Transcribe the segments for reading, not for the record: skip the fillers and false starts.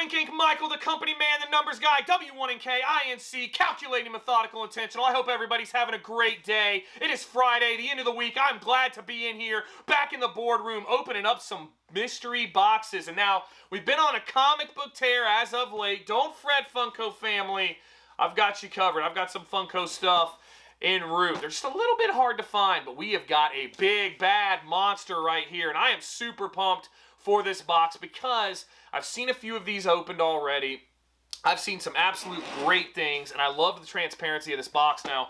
Wink Ink Michael, the company man, the numbers guy, W1NK, INC, calculating, methodical, intentional. I hope everybody's having a great day. It is Friday, the end of the week. I'm glad to be in here, back in the boardroom, opening up some mystery boxes. And now, we've been on a comic book tear as of late. Don't fret, Funko family. I've got you covered. I've got some Funko stuff en route. They're just a little bit hard to find, but we have got a big, bad monster right here. And I am super pumped for this box because I've seen a few of these opened already. I've seen some absolute great things, and I love the transparency of this box. Now,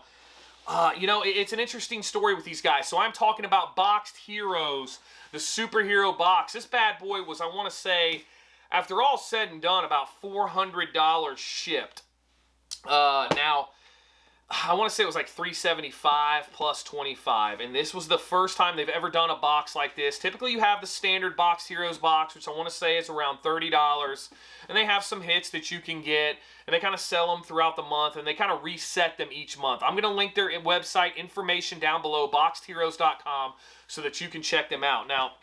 you know, it's an interesting story with these guys. So I'm talking about Boxed Heroes, the superhero box. This bad boy was, I want to say, after all said and done, about $400 shipped. Now, I want to say it was like $375 plus $25, and this was the first time they've ever done a box like this. Typically, you have the standard Boxed Heroes box, which I want to say is around $30, and they have some hits that you can get, and they kind of sell them throughout the month, and they kind of reset them each month. I'm going to link their website information down below, boxedheroes.com, so that you can check them out. Now,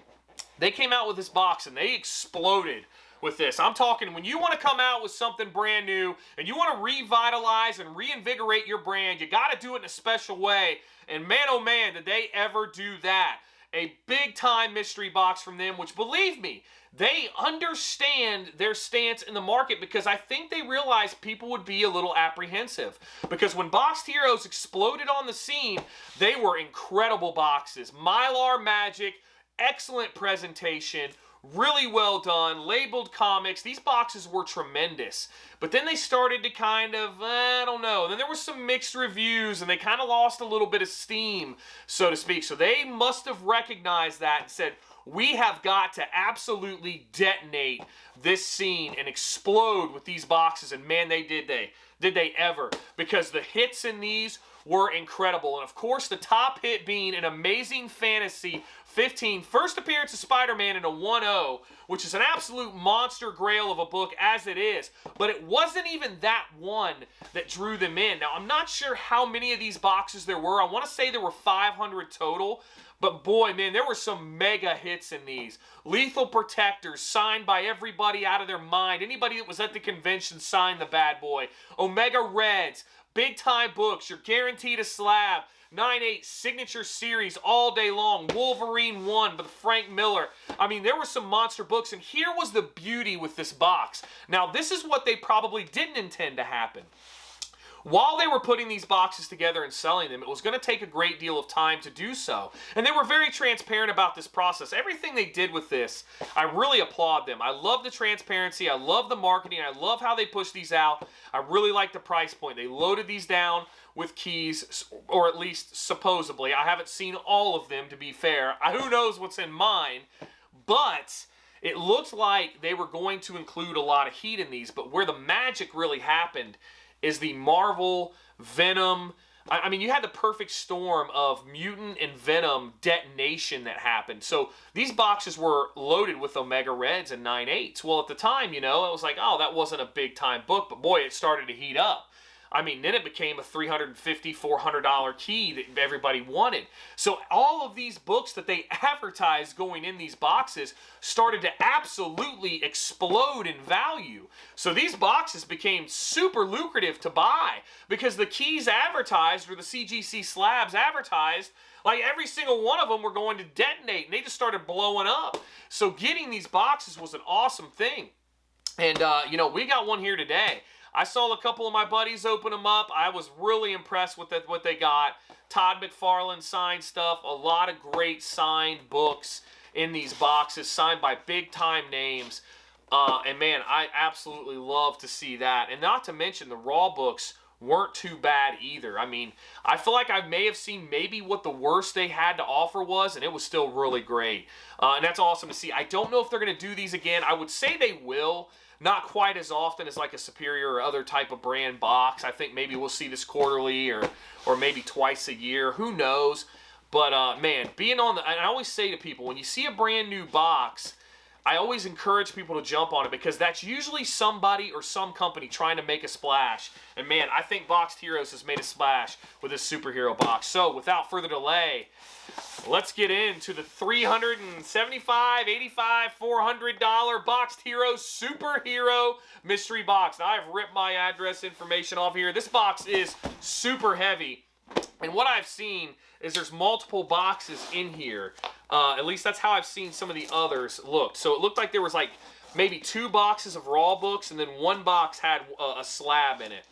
they came out with this box, and they exploded with this. I'm talking when you want to come out with something brand new and you want to revitalize and reinvigorate your brand, you got to do it in a special way. And man, oh man, did they ever do that. A big time mystery box from them, which believe me, they understand their stance in the market because I think they realized people would be a little apprehensive. Because when Boxed Heroes exploded on the scene, they were incredible boxes. Mylar magic, excellent presentation, really well done, labeled comics. These boxes were tremendous. But then they started to kind of, I don't know. Then there were some mixed reviews, and they kind of lost a little bit of steam, so to speak. So they must have recognized that and said, we have got to absolutely detonate this scene and explode with these boxes. And man, did they ever. Because the hits in these were incredible. And of course, the top hit being an Amazing Fantasy 15, first appearance of Spider-Man in a 1-0, which is an absolute monster grail of a book as it is. But it wasn't even that one that drew them in. Now, I'm not sure how many of these boxes there were. I want to say there were 500 total. But boy, man, there were some mega hits in these. Lethal Protectors, signed by everybody out of their mind. Anybody that was at the convention signed the bad boy. Omega Reds, big time books. You're guaranteed a slab. 9/8 signature series all day long. Wolverine 1 by Frank Miller. I mean, there were some monster books, and here was the beauty with this box. Now, this is what they probably didn't intend to happen. While they were putting these boxes together and selling them, it was going to take a great deal of time to do so. And they were very transparent about this process. Everything they did with this, I really applaud them. I love the transparency. I love the marketing. I love how they push these out. I really like the price point. They loaded these down with keys, or at least supposedly. I haven't seen all of them, to be fair. Who knows what's in mine? But it looked like they were going to include a lot of heat in these. But where the magic really happened is the Marvel Venom. I mean, you had the perfect storm of mutant and Venom detonation that happened. So these boxes were loaded with Omega Reds and 9/8s. Well, at the time, you know, it was like, oh, that wasn't a big time book, but boy, it started to heat up. I mean, then it became a $350, $400 key that everybody wanted. So all of these books that they advertised going in these boxes started to absolutely explode in value. So these boxes became super lucrative to buy because the keys advertised, or the CGC slabs advertised, like every single one of them were going to detonate, and they just started blowing up. So getting these boxes was an awesome thing. And, you know, we got one here today. I saw a couple of my buddies open them up. I was really impressed with what they got. Todd McFarlane signed stuff. A lot of great signed books in these boxes, signed by big-time names. And, man, I absolutely love to see that. And not to mention, the raw books weren't too bad either. I mean, I feel like I may have seen maybe what the worst they had to offer was, and it was still really great. And that's awesome to see. I don't know if they're going to do these again. I would say they will. Not quite as often as like a Superior or other type of brand box. I think maybe we'll see this quarterly or maybe twice a year. Who knows? But, man, being on the... And I always say to people, when you see a brand new box, I always encourage people to jump on it because that's usually somebody or some company trying to make a splash. And, man, I think Boxed Heroes has made a splash with this superhero box. So, without further delay, Let's get into the $375, $85, $400 Boxed Heroes Superhero Mystery Box. Now, I've ripped my address information off here. This box is super heavy. And what I've seen is there's multiple boxes in here. At least that's how I've seen some of the others look. So it looked like there was like maybe 2 boxes of raw books, and then 1 box had a slab in it.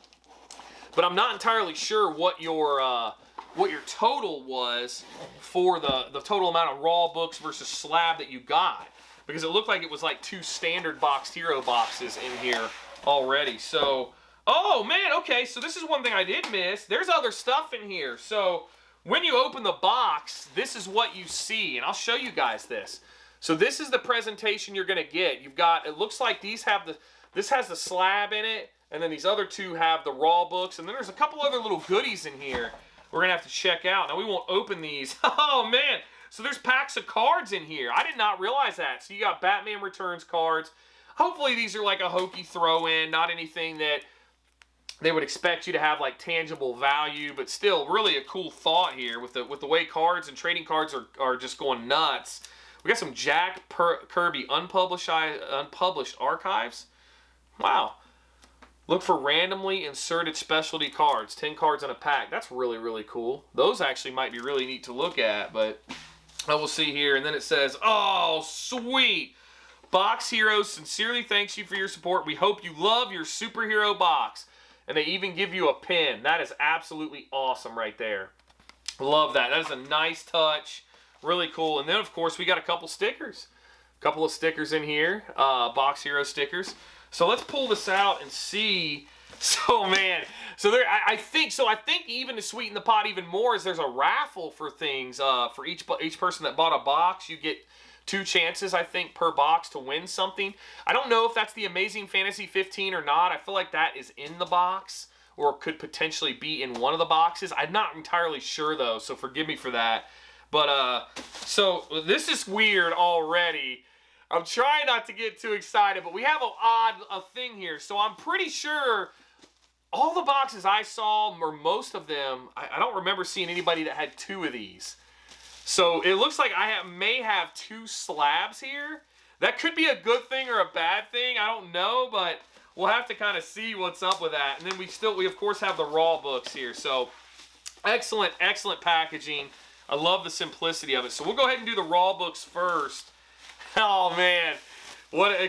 But I'm not entirely sure what your total was for the total amount of raw books versus slab that you got, because it looked like it was like 2 standard Boxed Hero boxes in here already. So, oh man, okay, so this is one thing I did miss. There's other stuff in here. So when you open the box, this is what you see, and I'll show you guys this. So this is the presentation you're gonna get. You've got, it looks like this has the slab in it, and then these other 2 have the raw books, and then there's a couple other little goodies in here we're gonna have to check out. Now, we won't open these. Oh man, so there's packs of cards in here. I did not realize that. So you got Batman Returns cards. Hopefully these are like a hokey throw-in, not anything that they would expect you to have like tangible value, but still really a cool thought here with the way cards and trading cards are just going nuts. We got some Jack Kirby unpublished archives. Wow. Look for randomly inserted specialty cards. 10 cards in a pack. That's really, really cool. Those actually might be really neat to look at, but I will see here. And then it says, oh, sweet. Box Heroes sincerely thanks you for your support. We hope you love your superhero box. And they even give you a pin. That is absolutely awesome right there. Love that. That is a nice touch. Really cool. And then, of course, we got a couple stickers. A couple of stickers in here. Box Hero stickers. So let's pull this out and see. So man, so there, I think even to sweeten the pot even more is there's a raffle for things. For each person that bought a box, you get 2 chances, I think, per box to win something. I don't know if that's the Amazing Fantasy 15 or not. I feel like that is in the box, or could potentially be in one of the boxes. I'm not entirely sure though, so forgive me for that. But so this is weird already. I'm trying not to get too excited, but we have an odd thing here. So I'm pretty sure all the boxes I saw, or most of them, I don't remember seeing anybody that had 2 of these. So it looks like I may have 2 slabs here. That could be a good thing or a bad thing. I don't know, but we'll have to kind of see what's up with that. And then we of course have the raw books here. So excellent, excellent packaging. I love the simplicity of it. So we'll go ahead and do the raw books first. Oh man,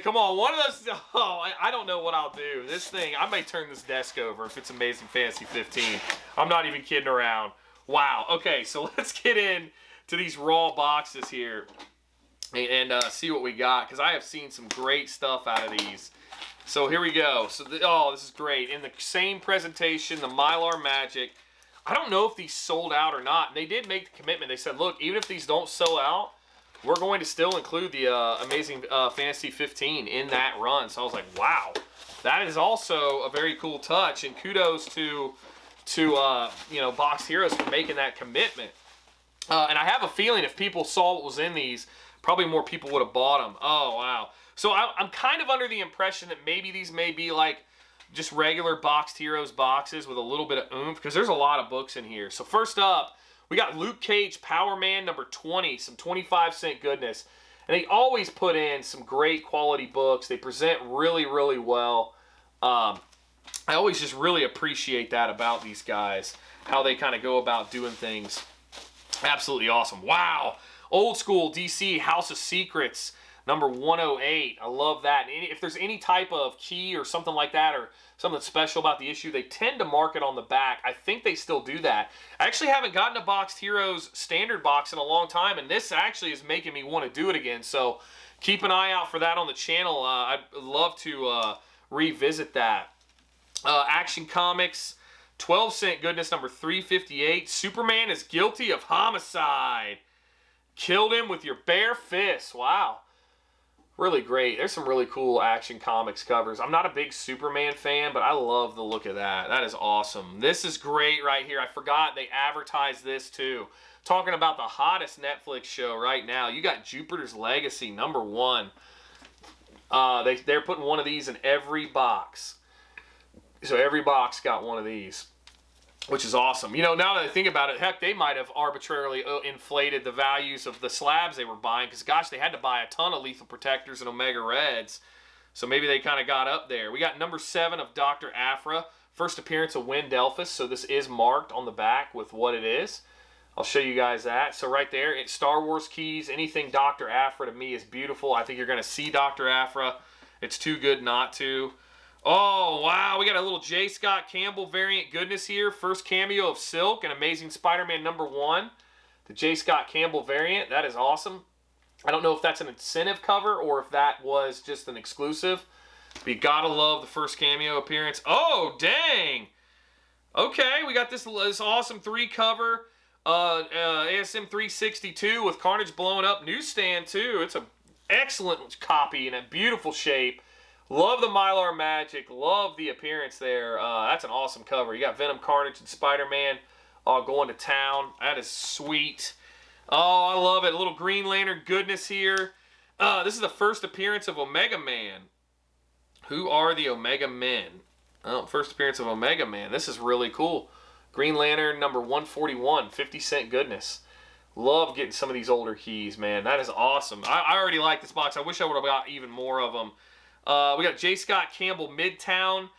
come on, one of those, I don't know what I'll do. This thing, I may turn this desk over if it's Amazing Fantasy 15. I'm not even kidding around. Wow, okay, so let's get in to these raw boxes here and see what we got, because I have seen some great stuff out of these. So here we go. So, this is great. In the same presentation, the Mylar Magic. I don't know if these sold out or not. They did make the commitment. They said, look, even if these don't sell out, we're going to still include the Amazing Fantasy 15 in that run. So I was like, wow, that is also a very cool touch. And kudos to Boxed Heroes for making that commitment. And I have a feeling if people saw what was in these, probably more people would have bought them. Oh, wow. So I'm kind of under the impression that maybe these may be like just regular Boxed Heroes boxes with a little bit of oomph, because there's a lot of books in here. So first up, we got Luke Cage Power Man number 20, some 25-cent goodness. And they always put in some great quality books. They present really, really well. I always just really appreciate that about these guys, how they kind of go about doing things. Absolutely awesome. Wow. Old school DC House of Secrets number 108. I love that. And if there's any type of key or something like that, or something special about the issue, they tend to mark it on the back. I think they still do that. I actually haven't gotten a Boxed Heroes standard box in a long time, and this actually is making me want to do it again. So keep an eye out for that on the channel. I'd love to revisit that. Action Comics, 12-cent goodness number 358. Superman is guilty of homicide. Killed him with your bare fist. Wow. Really great. There's some really cool Action Comics covers. I'm not a big Superman fan, but I love the look of that. That is awesome. This is great right here. I forgot they advertised this too. Talking about the hottest Netflix show right now. You got Jupiter's Legacy number 1. They're putting one of these in every box. So every box got one of these. which is awesome. You know, now that I think about it, heck, they might have arbitrarily inflated the values of the slabs they were buying because, gosh, they had to buy a ton of Lethal Protectors and Omega Reds. So maybe they kind of got up there. We got number 7 of Dr. Aphra. First appearance of Wynn Delphus. So this is marked on the back with what it is. I'll show you guys that. So right there, it's Star Wars keys. Anything Dr. Aphra to me is beautiful. I think you're going to see Dr. Aphra. It's too good not to. Oh, wow. We got a little J. Scott Campbell variant goodness here. First cameo of Silk and Amazing Spider-Man number 1. The J. Scott Campbell variant. That is awesome. I don't know if that's an incentive cover or if that was just an exclusive. But you gotta love the first cameo appearance. Oh, dang. Okay, we got this awesome 3 cover. ASM 362 with Carnage blowing up. Newsstand, too. It's an excellent copy in a beautiful shape. Love the Mylar Magic. Love the appearance there. That's an awesome cover. You got Venom, Carnage, and Spider-Man going to town. That is sweet. Oh, I love it. A little Green Lantern goodness here. This is the first appearance of Omega Man. Who are the Omega Men? Oh, first appearance of Omega Man. This is really cool. Green Lantern number 141. 50-cent goodness. Love getting some of these older keys, man. That is awesome. I already like this box. I wish I would have got even more of them. We got J. Scott Campbell Midtown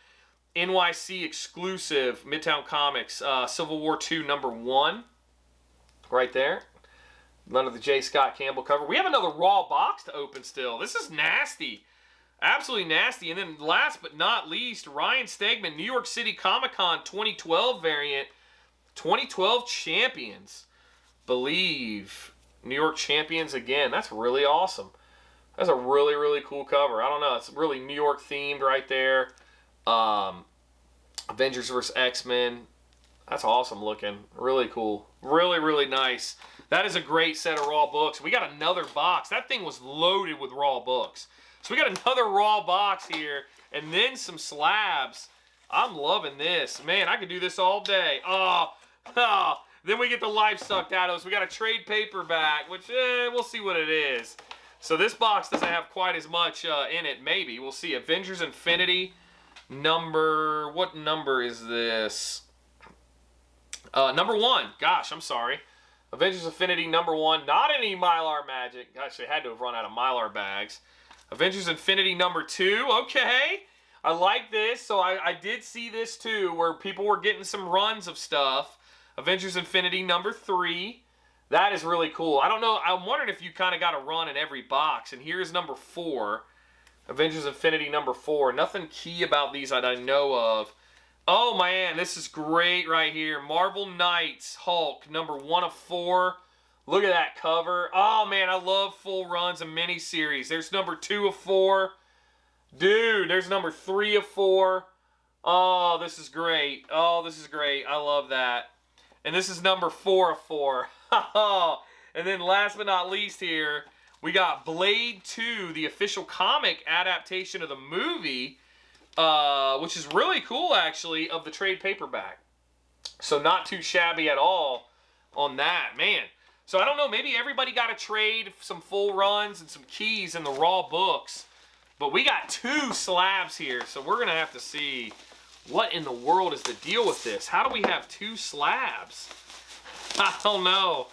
NYC exclusive Midtown Comics Civil War II number 1 right there. None of the J. Scott Campbell cover. We have another raw box to open still. This is nasty. Absolutely nasty. And then last but not least, Ryan Stegman New York City Comic Con 2012 variant. 2012 champions. Believe. New York champions again. That's really awesome. That's a really, really cool cover. I don't know. It's really New York themed right there. Avengers vs. X-Men. That's awesome looking. Really cool. Really, really nice. That is a great set of raw books. We got another box. That thing was loaded with raw books. So we got another raw box here. And then some slabs. I'm loving this. Man, I could do this all day. Oh. Then we get the life sucked out of us. We got a trade paperback, which we'll see what it is. So this box doesn't have quite as much in it, maybe. We'll see. Avengers Infinity number... What number is this? Number 1. Gosh, I'm sorry. Avengers Infinity number 1. Not any Mylar Magic. Gosh, they had to have run out of Mylar bags. Avengers Infinity number 2. Okay. I like this. So I did see this too, where people were getting some runs of stuff. Avengers Infinity number 3. That is really cool. I don't know. I'm wondering if you kind of got a run in every box. And here's number 4. Avengers Infinity number 4. Nothing key about these that I know of. Oh, man. This is great right here. Marvel Knights Hulk number 1 of 4. Look at that cover. Oh, man. I love full runs and miniseries. There's number 2 of 4. Dude, there's number 3 of 4. Oh, this is great. Oh, this is great. I love that. And this is number 4 of 4. And then last but not least here, we got Blade 2, the official comic adaptation of the movie, which is really cool, actually, of the trade paperback. So not too shabby at all on that, man. So I don't know, maybe everybody got a trade, some full runs and some keys in the raw books. But we got 2 slabs here, so we're going to have to see what in the world is the deal with this. How do we have 2 slabs? I don't know.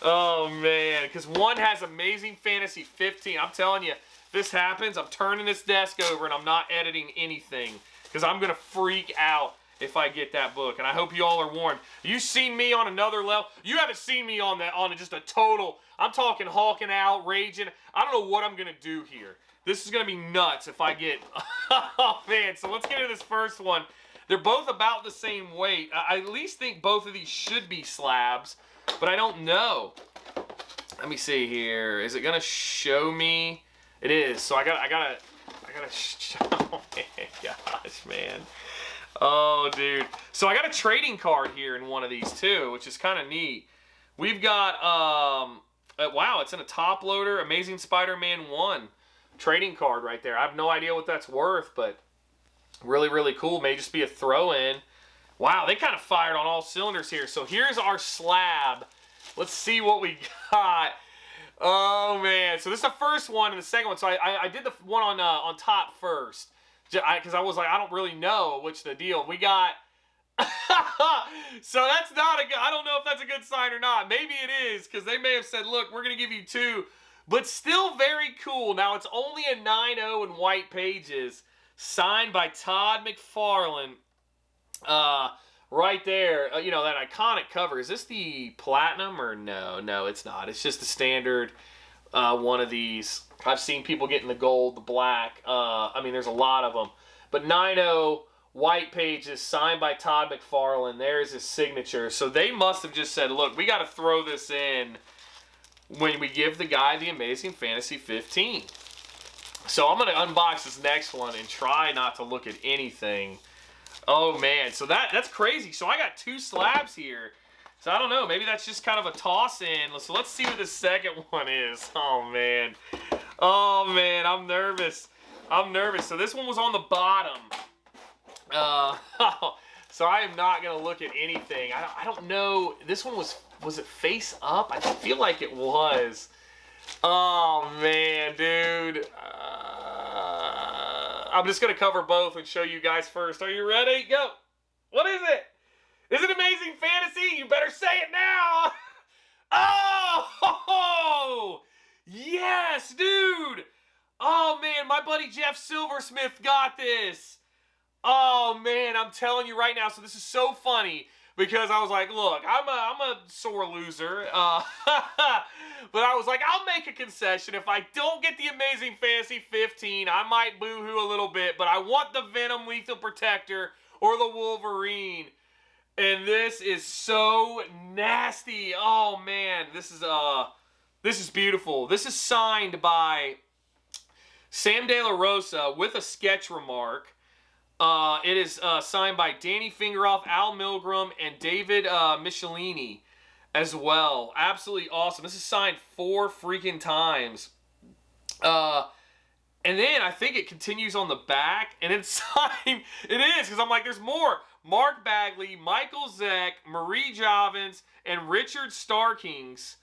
Oh, man. Because one has Amazing Fantasy 15. I'm telling you, if this happens, I'm turning this desk over and I'm not editing anything. Because I'm going to freak out if I get that book. And I hope you all are warned. You've seen me on another level. You haven't seen me on just a total. I'm talking hulking out, raging. I don't know what I'm going to do here. This is going to be nuts if I get... Oh, man. So let's get into this first one. They're both about the same weight. I at least think both of these should be slabs, but I don't know. Let me see here. Is it gonna show me? It is. So I gotta. Oh my gosh, man. Oh, dude. So I got a trading card here in one of these too, which is kind of neat. We've got wow, it's in a top loader. Amazing Spider-Man 1 trading card right there. I have no idea what that's worth, but. Really, really cool. May just be a throw-in. Wow, they kind of fired on all cylinders here. So here's our slab. Let's see what we got. Oh, man. So this is the first one and the second one. So I did the one on top first. Because I was like, I don't really know which the deal. We got So that's not a good, I don't know if that's a good sign or not. Maybe it is, because they may have said, look, we're going to give you 2. But still very cool. Now, it's only a 9.0 in white pages. Signed by Todd McFarlane. Right there. You know, that iconic cover. Is this the platinum or no? No, it's not. It's just the standard one of these. I've seen people getting the gold, the black. I mean, there's a lot of them. But 9.0 white pages signed by Todd McFarlane. There's his signature. So they must have just said, look, we got to throw this in when we give the guy the Amazing Fantasy 15. So I'm going to unbox this next one and try not to look at anything. Oh, man. So that's crazy. So I got 2 slabs here. So I don't know. Maybe that's just kind of a toss-in. So let's see what the second one is. Oh, man. Oh, man. I'm nervous. I'm nervous. So this one was on the bottom. So I am not going to look at anything. I don't know. This one was it face up? I feel like it was. Oh, man, dude. I'm just going to cover both and show you guys first. Are you ready? Go. What is it? Is it Amazing Fantasy? You better say it now. Oh, yes, dude. Oh, man, my buddy Jeff Silversmith got this. Oh, man, I'm telling you right now. So this is so funny because I was like, look, I'm a sore loser. But I was like, I'll make a concession. If I don't get the Amazing Fantasy 15, I might boo-hoo a little bit. But I want the Venom Lethal Protector or the Wolverine. And this is so nasty. Oh, man, this is beautiful. This is signed by Sam De La Rosa with a sketch remark. It is signed by Danny Fingeroff, Al Milgram, and David Michelini as well. Absolutely awesome. This is signed 4 freaking times. And then I think it continues on the back, and it's signed. It is, because I'm like, there's more. Mark Bagley, Michael Zeck, Marie Javins, and Richard Starkings.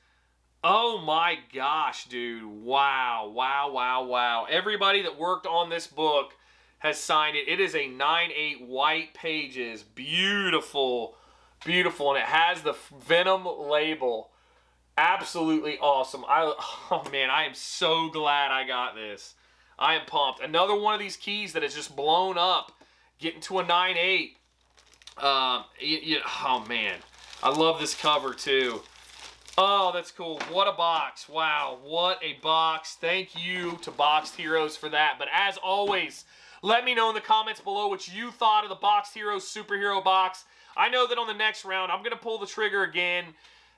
Oh my gosh, dude. Wow, wow, wow, wow. Everybody that worked on this book has signed it. It is a 9.8 white pages. Beautiful. Beautiful. And it has the Venom label. Absolutely awesome. Oh man, I am so glad I got this. I am pumped. Another one of these keys that has just blown up. Getting to a 9.8. Oh man. I love this cover too. Oh, that's cool. What a box. Wow. What a box. Thank you to Boxed Heroes for that. But as always, let me know in the comments below what you thought of the Boxed Heroes superhero box. I know that on the next round, I'm going to pull the trigger again.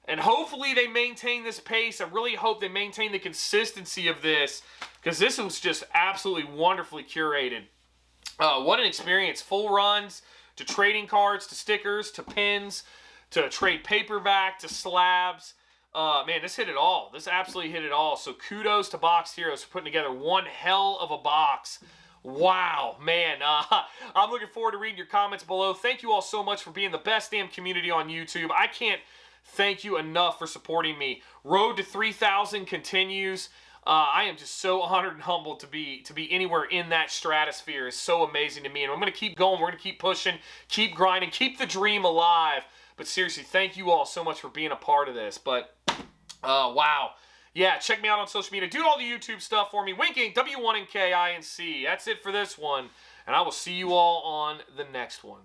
And hopefully they maintain this pace. I really hope they maintain the consistency of this, because this was just absolutely wonderfully curated. What an experience. Full runs, to trading cards, to stickers, to pins, to trade paperback, to slabs. Man, this hit it all. This absolutely hit it all. So kudos to Boxed Heroes for putting together one hell of a box. Wow, man. I'm looking forward to reading your comments below. Thank you all so much for being the best damn community on YouTube. I can't thank you enough for supporting me. Road to 3,000 continues. I am just so honored and humbled to be anywhere in that stratosphere. It's so amazing to me. And I'm going to keep going. We're going to keep pushing, keep grinding, keep the dream alive. But seriously, thank you all so much for being a part of this. But, wow. Yeah, check me out on social media. Do all the YouTube stuff for me. Winking, W1NKINC. That's it for this one. And I will see you all on the next one.